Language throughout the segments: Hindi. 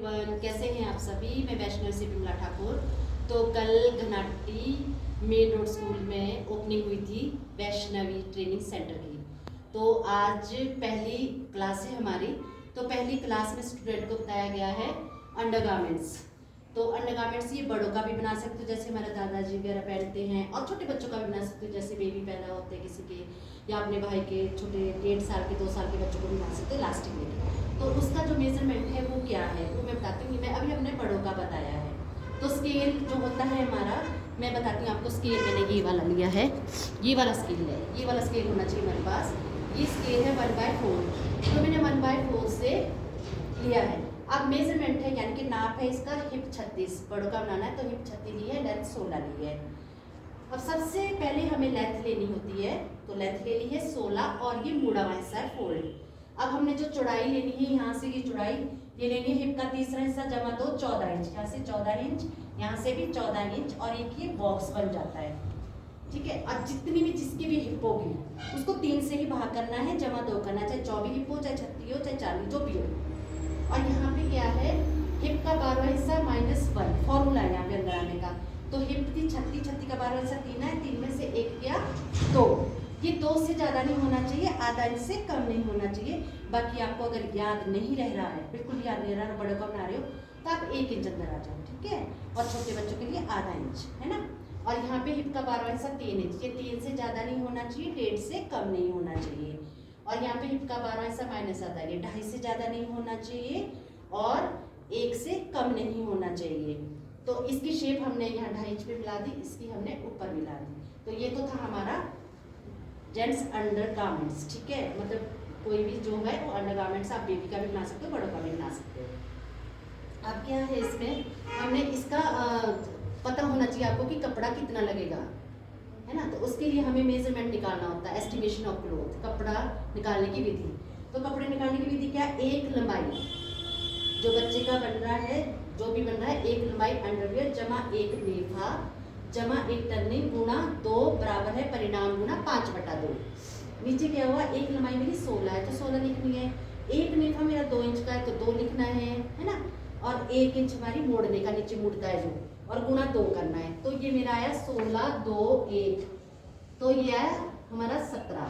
एवरीवन, कैसे हैं आप सभी। मैं वैष्णवी से बिमला ठाकुर। तो कल घनाटी मेन रोड स्कूल में ओपनिंग हुई थी वैष्णवी ट्रेनिंग सेंटर की। तो आज पहली क्लास है हमारी। तो पहली क्लास में स्टूडेंट को बताया गया है अंडरगारमेंट्स। तो अंडरगारमेंट्स ये बड़ों का भी बना सकते हो, जैसे हमारे दादाजी वगैरह पहनते हैं, और छोटे बच्चों का भी बना सकते हो, जैसे बेबी पैदा होते हैं किसी के, या अपने भाई के छोटे 1.5 साल के 2 साल के बच्चों को भी बना सकते हो इलास्टिक लेके। तो उसका जो मेजरमेंट है वो क्या है वो मैं बताती हूँ। मैं अभी हमने बड़ों का बताया है। तो स्केल जो होता है हमारा, मैं बताती हूँ आपको। स्केल मैंने ये वाला लिया है, ये वाला स्केल है, ये वाला स्केल होना चाहिए हमारे पास। ये स्केल है 1/4, तो मैंने 1/4 से लिया है। अब मेजरमेंट है, यानी कि नाप है इसका हिप 36, बड़ों का बनाना है तो हिप 36 ली है, लेंथ 16 ली है। अब सबसे पहले हमें लेंथ लेनी होती है, तो लेंथ ले ली है 16, और ये मुड़ा हुआ हिस्सा है फोल्ड। अब हमने जो चौड़ाई लेनी है, यहाँ से ये चौड़ाई ये लेनी है हिप का तीसरा हिस्सा जमा 2 14 इंच, यहाँ से 14 इंच, यहाँ से भी 14 इंच, और एक ये बॉक्स बन जाता है। ठीक है। अब जितनी भी जिसकी भी हिप होगी उसको 3 से ही भाग करना है, जमा 2 करना, चाहे 24 हिप हो, चाहे 36 हो, चाहे 40 जो भी हो। और यहाँ पे क्या है, हिप का 12वां हिस्सा -1 फॉर्मूला है यहाँ पे अंदर आने का। तो हिप थी 36 का 12वां हिस्सा 3 है, 3 में से 1 गया 2। ये 2 से ज़्यादा नहीं होना चाहिए, आधा इंच से कम नहीं होना चाहिए। बाकी आपको अगर याद नहीं रह रहा है, बिल्कुल याद नहीं रह रहा, बड़े को बना रहे हो तो आप 1 इंच अंदर आ जाओ, ठीक है। और छोटे बच्चों के लिए आधा इंच, है ना। और यहाँ पे हिप का 12वां हिस्सा 3 इंच, ये 3 से ज़्यादा नहीं होना चाहिए, 1.5 से कम नहीं होना चाहिए। और यहाँ पे हिप का 12वां हिस्सा -7 है, ये 2.5 से ज़्यादा नहीं होना चाहिए और 1 से कम नहीं होना चाहिए। तो इसकी शेप हमने यहाँ 2.5 इंच पे मिला दी, इसकी हमने ऊपर मिला दी। तो ये तो था हमारा जेंट्स अंडरगारमेंट्स, ठीक है। मतलब कोई भी जो है वो अंडरगारमेंट्स आप बेबी का भी बना सकते हो, बड़ों का भी बना सकते हो। अब क्या है इसमें, हमने इसका पता होना चाहिए आपको कि कपड़ा कितना लगेगा, है ना। तो उसके लिए हमें मेजरमेंट निकालना होता है, एस्टिमेशन ऑफ क्लोथ, कपड़ा निकालने की विधि। तो कपड़े निकालने की विधि क्या है, एक लंबाई जो बच्चे का बन रहा है, जो भी बन रहा है, एक लंबाई अंडरवियर जमा 1 नेफा जमा 1 टर्निंग गुणा 2 बराबर है परिणाम गुणा 5/2। नीचे क्या हुआ, एक लंबाई मेरी 16 है तो 16 लिखनी है, एक नेफा मेरा 2 इंच का है तो 2 लिखना है ना। और 1 इंच हमारी मोड़ने का, नीचे मुड़ता है जो, और गुणा 2 करना है। तो ये मेरा आया 16 2 1, तो ये आया हमारा 17,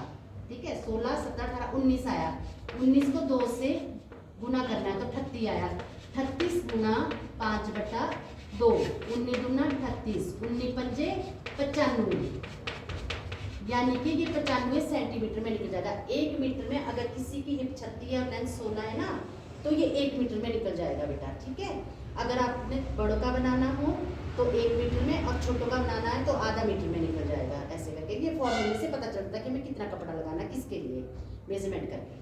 ठीक है। 16 17 18 19 आया। 19 को 2 से गुना करना है तो 38 आया। 38 गुना 5/2, 19 दूना 38, 19 पंजे 95, यानी कि ये 95 सेंटीमीटर में निकल जाएगा। 1 मीटर में अगर किसी की हिप 36 और लेंथ 16 है ना, तो ये 1 मीटर में निकल जाएगा बेटा, ठीक है। अगर आपने बड़ों का बनाना हो तो 1 मीटर में, और छोटों का बनाना है तो आधा मीटर में निकल जाएगा। ऐसे करके ये फॉर्मूले से पता चलता है कि हमें कितना कपड़ा लगाना है, किसके लिए, मेजरमेंट करके,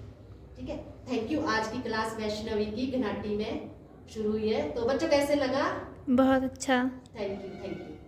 ठीक है। Thank you. आज की क्लास वैष्णवी की घनाटी में शुरू हुई है। तो बच्चों कैसे लगा? बहुत अच्छा। Thank you, thank you.